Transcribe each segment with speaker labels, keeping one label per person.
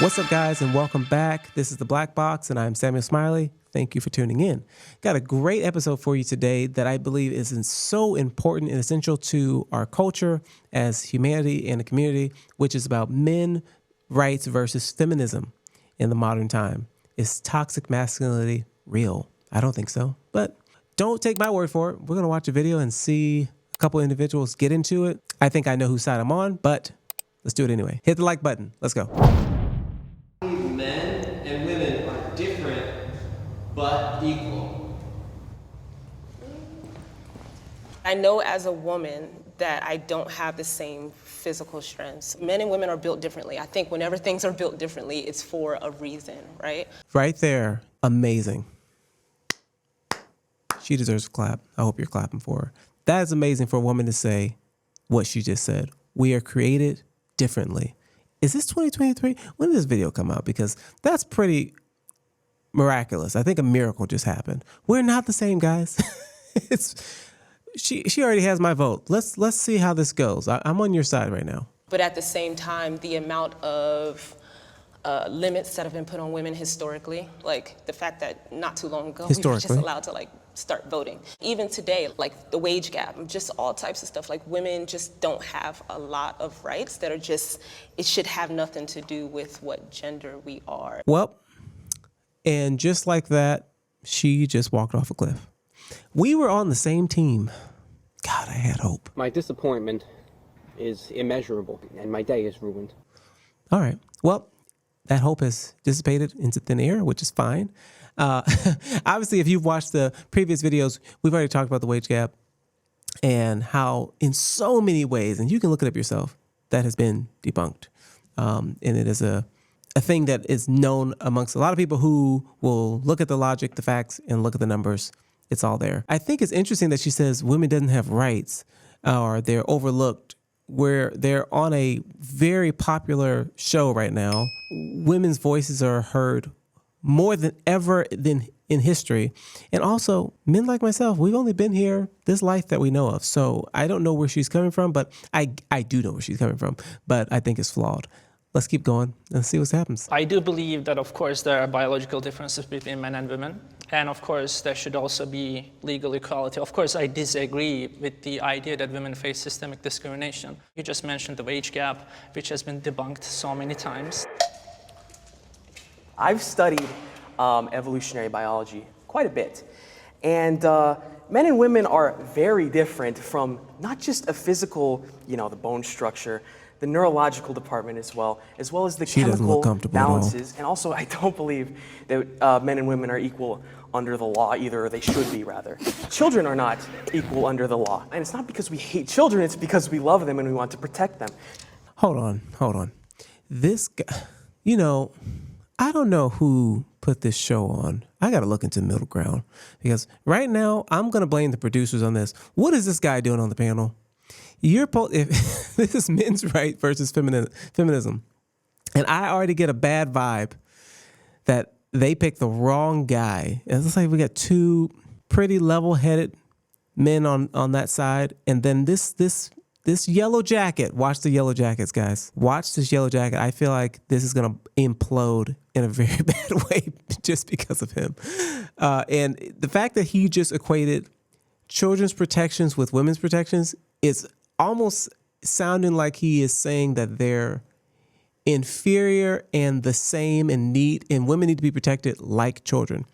Speaker 1: What's up, guys, and welcome back. This is The Black Box, and I'm Samuel Smiley. Thank you for tuning in. Got a great episode for you today that I believe is so important and essential to our culture as humanity and a community, which is about men rights versus feminism in the modern time. Is toxic masculinity real? I don't think so, but don't take my word for it. We're going to watch a video and see a couple individuals get into it. I think I know whose side I'm on, but let's do it anyway. Hit the like button. Let's go.
Speaker 2: Men and women are different but equal.
Speaker 3: I know as a woman that I don't have the same physical strengths. Men and women are built differently. I think whenever things are built differently, it's for a reason, right?
Speaker 1: Right there. Amazing. She deserves a clap. I hope you're clapping for her. That is amazing for a woman to say what she just said. We are created differently. Is this 2023? When did this video come out? Because that's pretty miraculous. I think a miracle just happened. We're not the same, guys. She already has my vote. Let's see how this goes. I'm on your side right now.
Speaker 3: But at the same time, the amount of limits that have been put on women historically, like the fact that not too long ago we were just allowed to start voting. Even today, like the wage gap, just all types of stuff. Like women just don't have a lot of rights that are just, it should have nothing to do with what gender we are.
Speaker 1: Well, and just like that, she just walked off a cliff. We were on the same team. God, I had hope.
Speaker 4: My disappointment is immeasurable, and my day is ruined.
Speaker 1: All right. Well, that hope has dissipated into thin air, which is fine. Obviously, if you've watched the previous videos, we've already talked about the wage gap and how in so many ways, and you can look it up yourself, that has been debunked. And it is a thing that is known amongst a lot of people who will look at the logic, the facts, and look at the numbers. It's all there. I think it's interesting that she says women doesn't have rights or they're overlooked, where they're on a very popular show right now. Women's voices are heard more than ever in history. And also, men like myself, we've only been here this life that we know of. So I don't know where she's coming from, but I do know where she's coming from, but I think it's flawed. Let's keep going and see what happens.
Speaker 5: I do believe that, of course, there are biological differences between men and women. And of course, there should also be legal equality. Of course, I disagree with the idea that women face systemic discrimination. You just mentioned the wage gap, which has been debunked so many times.
Speaker 6: I've studied evolutionary biology quite a bit. And men and women are very different from not just a physical, the bone structure, the neurological department as well as the chemical balances. And also, I don't believe that men and women are equal under the law either, or they should be, rather. Children are not equal under the law. And it's not because we hate children, it's because we love them and we want to protect them.
Speaker 1: Hold on. This guy, I don't know who put this show on. I got to look into middle ground because right now I'm going to blame the producers on this. What is this guy doing on the panel? If this is men's right versus feminism, and I already get a bad vibe that they picked the wrong guy. It looks like we got two pretty level-headed men on that side, and then this yellow jacket. Watch the yellow jackets, guys. Watch this yellow jacket. I feel like this is gonna implode in a very bad way just because of him. And the fact that he just equated children's protections with women's protections is almost sounding like he is saying that they're inferior and the same and women need to be protected like children.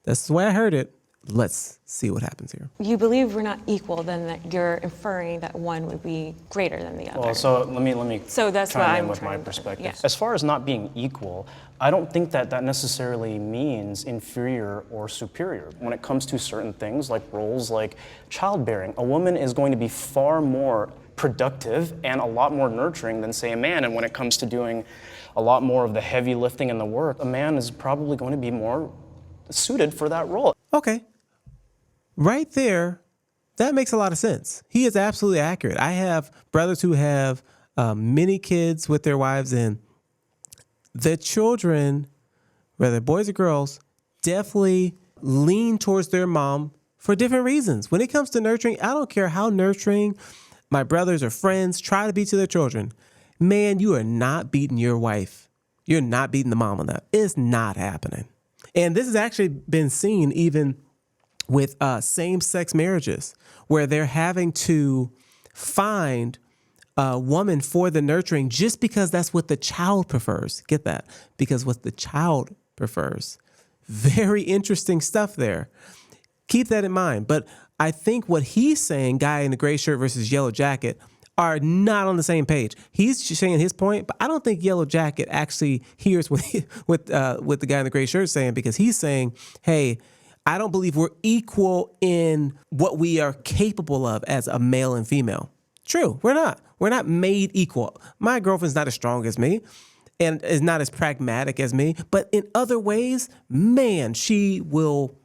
Speaker 1: That's the way I heard it. Let's see what happens here.
Speaker 7: You believe we're not equal, then that you're inferring that one would be greater than the other.
Speaker 8: Well, so let me
Speaker 7: so that's
Speaker 8: chime in with my perspective.
Speaker 7: Yeah.
Speaker 8: As far as not being equal, I don't think that necessarily means inferior or superior. When it comes to certain things like roles like childbearing, a woman is going to be far more productive and a lot more nurturing than, say, a man. And when it comes to doing a lot more of the heavy lifting and the work, a man is probably going to be more suited for that role.
Speaker 1: Okay. Right there, that makes a lot of sense. He is absolutely accurate. I have brothers who have many kids with their wives, and the children, whether boys or girls, definitely lean towards their mom for different reasons. When it comes to nurturing, I don't care how nurturing my brothers or friends try to be to their children. Man, you are not beating your wife You're not beating the mom on that. It's not happening. And this has actually been seen even with same-sex marriages, where they're having to find a woman for the nurturing just because that's what the child prefers. Get that? Because what the child prefers. Very interesting stuff there. Keep that in mind. But I think what he's saying, guy in the gray shirt versus yellow jacket, are not on the same page. He's saying his point, but I don't think Yellow Jacket actually hears what the guy in the gray shirt is saying, because he's saying, hey, I don't believe we're equal in what we are capable of as a male and female. True, we're not. We're not made equal. My girlfriend's not as strong as me and is not as pragmatic as me, but in other ways, man, she will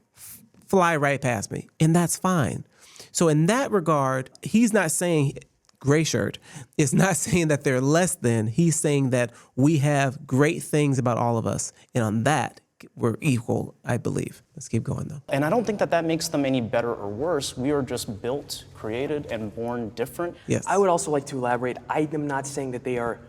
Speaker 1: fly right past me, and that's fine. So in that regard, he's not saying, gray shirt is not saying that they're less than. He's saying that we have great things about all of us, and on that, we're equal, I believe. Let's keep going, though.
Speaker 8: And I don't think that that makes them any better or worse. We are just built, created, and born different.
Speaker 1: Yes.
Speaker 6: I would also like to elaborate. I am not saying that they are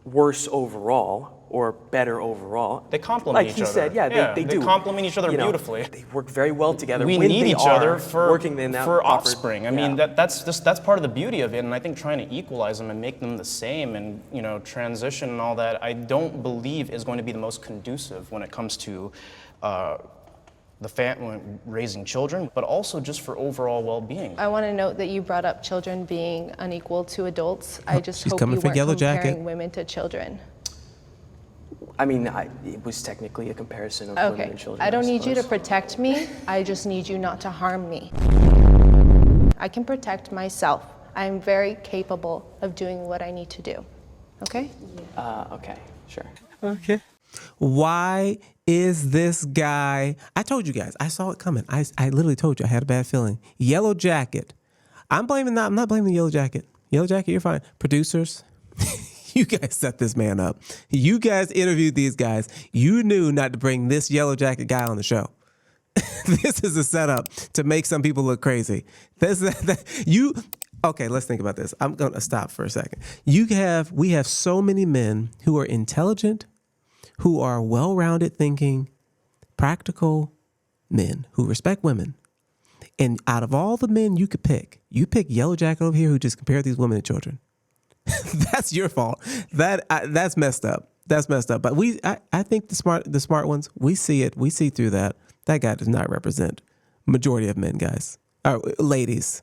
Speaker 6: worse overall or better overall.
Speaker 8: They complement
Speaker 6: like
Speaker 8: each other.
Speaker 6: Like he said, yeah, they do.
Speaker 8: They complement each other beautifully.
Speaker 6: They work very well together.
Speaker 8: We
Speaker 6: when
Speaker 8: need
Speaker 6: they
Speaker 8: each other for
Speaker 6: proper,
Speaker 8: offspring. I mean, that's part of the beauty of it. And I think trying to equalize them and make them the same and, you know, transition and all that, I don't believe is going to be the most conducive when it comes to the family raising children, but also just for overall well-being.
Speaker 9: I want to note that you brought up children being unequal to adults. I just hope you weren't comparing women to children.
Speaker 6: I mean, it was technically a comparison of women and children.
Speaker 9: I don't need you to protect me. I just need you not to harm me. I can protect myself. I'm very capable of doing what I need to do. Okay?
Speaker 6: Okay, sure.
Speaker 1: Okay. Why is this guy? I told you guys. I saw it coming. I literally told you. I had a bad feeling. Yellow Jacket. I'm not blaming the Yellow Jacket. Yellow Jacket, you're fine. Producers. You guys set this man up. You guys interviewed these guys. You knew not to bring this Yellow Jacket guy on the show. This is a setup to make some people look crazy. Okay, let's think about this. I'm going to stop for a second. We have so many men who are intelligent, who are well-rounded thinking, practical men who respect women. And out of all the men you could pick, you pick Yellow Jacket over here who just compared these women to children. That's your fault. That's messed up. That's messed up. But I think the smart ones, we see it. We see through that. That guy does not represent majority of men, guys. Ladies.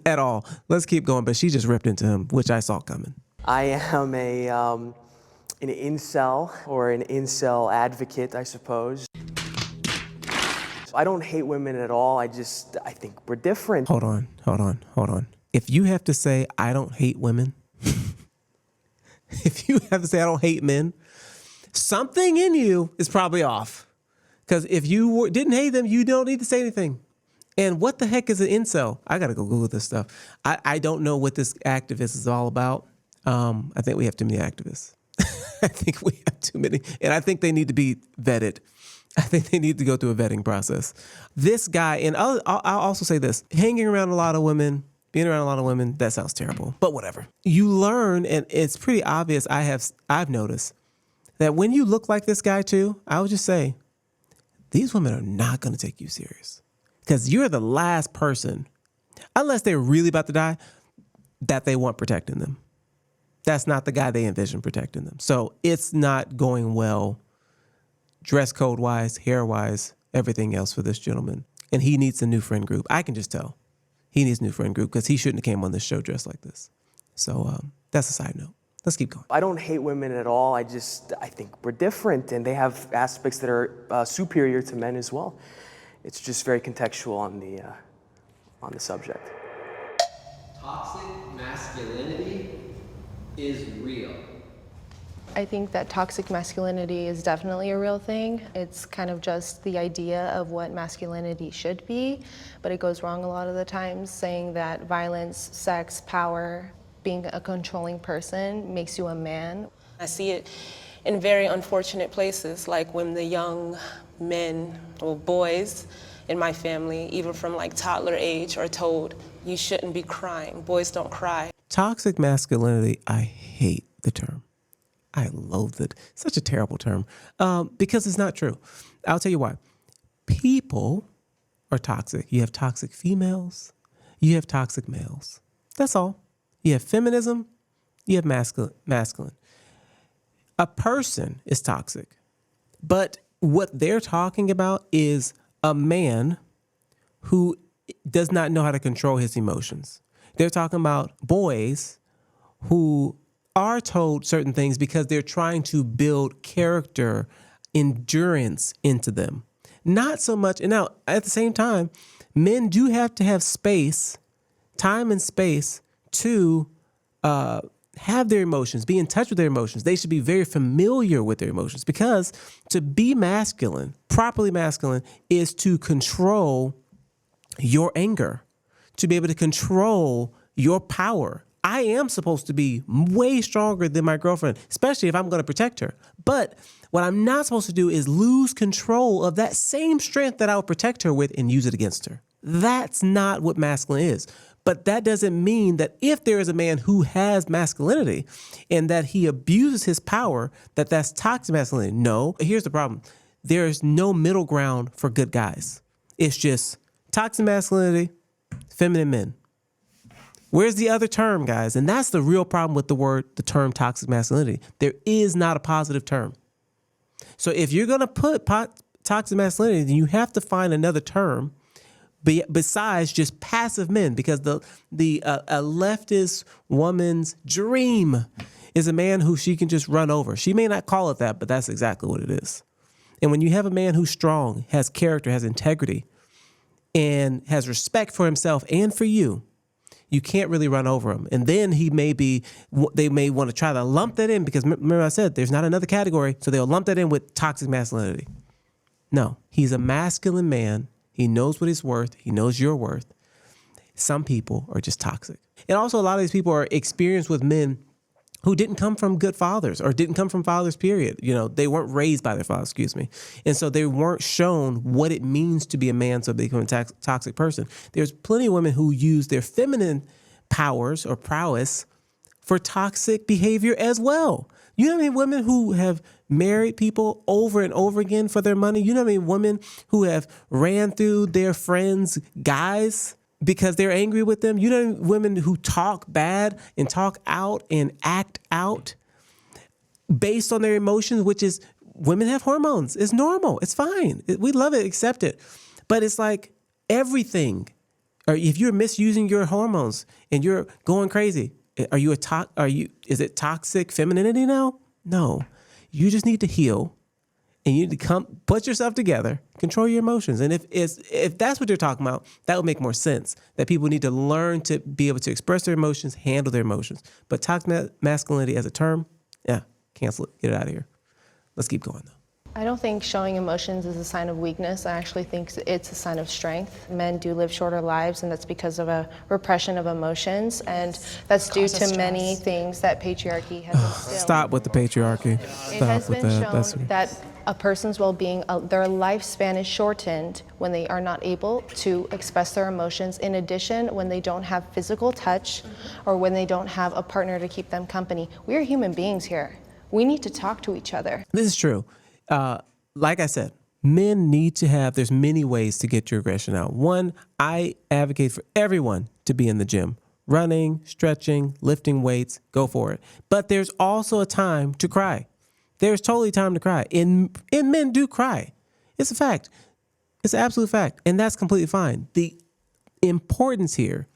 Speaker 1: At all. Let's keep going. But she just ripped into him, which I saw coming.
Speaker 6: I am an incel or an incel advocate, I suppose. I don't hate women at all. I think we're different.
Speaker 1: Hold on. If you have to say, I don't hate women, if you have to say, I don't hate men, something in you is probably off. Because if you didn't hate them, you don't need to say anything. And what the heck is an incel? I got to go Google this stuff. I don't know what this activist is all about. I think we have too many activists. I think we have too many. And I think they need to be vetted. I think they need to go through a vetting process. This guy, and I'll also say this, hanging around a lot of women, being around a lot of women, that sounds terrible, but whatever. You learn, and it's pretty obvious, I've noticed, that when you look like this guy too, I would just say, these women are not going to take you serious. Because you're the last person, unless they're really about to die, that they want protecting them. That's not the guy they envision protecting them. So it's not going well, dress code wise, hair wise, everything else for this gentleman. And he needs a new friend group. I can just tell. He needs a new friend group because he shouldn't have came on this show dressed like this. So that's a side note. Let's keep going.
Speaker 6: I don't hate women at all. I think we're different, and they have aspects that are superior to men as well. It's just very contextual on the subject.
Speaker 2: Toxic masculinity is real.
Speaker 9: I think that toxic masculinity is definitely a real thing. It's kind of just the idea of what masculinity should be, but it goes wrong a lot of the times, saying that violence, sex, power, being a controlling person makes you a man.
Speaker 3: I see it in very unfortunate places, like when the young men or boys in my family, even from like toddler age, are told, you shouldn't be crying, boys don't cry.
Speaker 1: Toxic masculinity, I hate the term. I loathe it. Such a terrible term because it's not true. I'll tell you why. People are toxic. You have toxic females. You have toxic males. That's all. You have feminism. You have masculine. A person is toxic. But what they're talking about is a man who does not know how to control his emotions. They're talking about boys who are told certain things because they're trying to build character, endurance into them. Not so much, and now at the same time, men do have to have space, time and space to have their emotions, be in touch with their emotions. They should be very familiar with their emotions because to be masculine, properly masculine, is to control your anger, to be able to control your power. I am supposed to be way stronger than my girlfriend, especially if I'm going to protect her. But what I'm not supposed to do is lose control of that same strength that I would protect her with and use it against her. That's not what masculine is. But that doesn't mean that if there is a man who has masculinity and that he abuses his power, that that's toxic masculinity. No, here's the problem. There's no middle ground for good guys. It's just toxic masculinity, feminine men. Where's the other term, guys? And that's the real problem with the term toxic masculinity. There is not a positive term. So if you're going to put toxic masculinity, then you have to find another term besides just passive men, because a leftist woman's dream is a man who she can just run over. She may not call it that, but that's exactly what it is. And when you have a man who's strong, has character, has integrity, and has respect for himself and for you, you can't really run over him. And then they may want to try to lump that in because remember I said there's not another category, so they'll lump that in with toxic masculinity. No, he's a masculine man. He knows what he's worth. He knows your worth. Some people are just toxic. And also a lot of these people are experienced with men who didn't come from good fathers or didn't come from fathers, period. You know, they weren't raised by their fathers, And so they weren't shown what it means to be a man, so they become a toxic person. There's plenty of women who use their feminine powers or prowess for toxic behavior as well. You know how many women who have married people over and over again for their money? You know how many women who have ran through their friends' guys because they're angry with them? You know women who talk bad and talk out and act out based on their emotions, which is women have hormones. It's normal. It's fine. We love it, accept it. But it's like everything. Or if you're misusing your hormones and you're going crazy, is it toxic femininity now? No. You just need to heal and you need to put yourself together, control your emotions. And if that's what you're talking about, that would make more sense. That people need to learn to be able to express their emotions, handle their emotions. But toxic masculinity as a term, cancel it. Get it out of here. Let's keep going though.
Speaker 9: I don't think showing emotions is a sign of weakness. I actually think it's a sign of strength. Men do live shorter lives, and that's because of a repression of emotions, and that's due to many things that patriarchy has instilled.
Speaker 1: Stop with the patriarchy.
Speaker 9: It has been shown that a person's well-being, their lifespan is shortened when they are not able to express their emotions. In addition, when they don't have physical touch or when they don't have a partner to keep them company. We are human beings here. We need to talk to each other.
Speaker 1: This is true. Like I said, men need to there's many ways to get your aggression out. One, I advocate for everyone to be in the gym, running, stretching, lifting weights, go for it. But there's also a time to cry. There's totally time to cry. And men do cry. It's a fact. It's an absolute fact. And that's completely fine. The importance here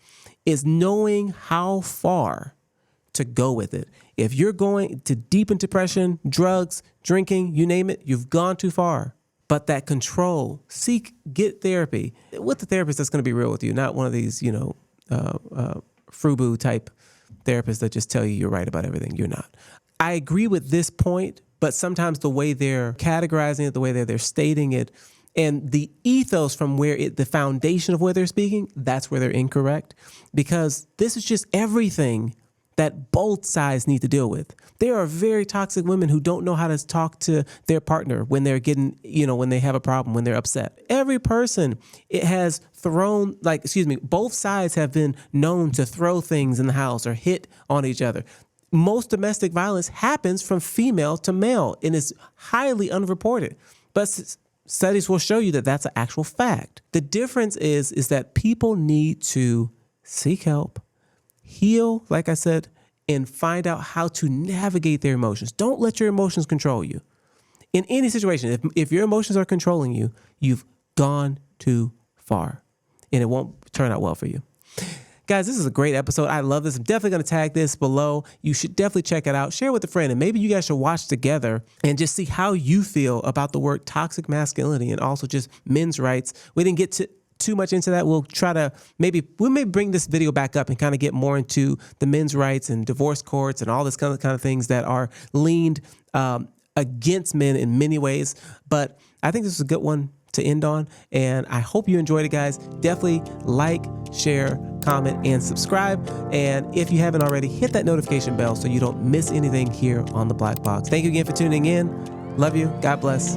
Speaker 1: is knowing how far to go with it. If you're going to deep into depression, drugs, drinking, you name it, you've gone too far. But that control, get therapy with the therapist that's going to be real with you, not one of these, FUBU type therapists that just tell you you're right about everything. You're not. I agree with this point, but sometimes the way they're categorizing it, the way they're stating it, and the ethos from the foundation of where they're speaking, that's where they're incorrect. Because this is just everything that both sides need to deal with. There are very toxic women who don't know how to talk to their partner when they're when they have a problem, when they're upset. Every person both sides have been known to throw things in the house or hit on each other. most domestic violence happens from female to male and is highly unreported. But studies will show you that that's an actual fact. The difference is that people need to seek help, heal, like I said, and find out how to navigate their emotions. Don't let your emotions control you. In any situation, if your emotions are controlling you, you've gone too far and it won't turn out well for you. Guys, this is a great episode. I love this. I'm definitely going to tag this below. You should definitely check it out. Share with a friend, and maybe you guys should watch together and just see how you feel about the word toxic masculinity and also just men's rights. We didn't get too much into that. We'll try to maybe bring this video back up and kind of get more into the men's rights and divorce courts and all this kind of things that are leaned against men in many ways. But I think this is a good one to end on, and I hope you enjoyed it, guys. Definitely like, share, comment, and subscribe. And if you haven't already, hit that notification bell so you don't miss anything here on The Black Box. Thank you again for tuning in. Love you. God bless.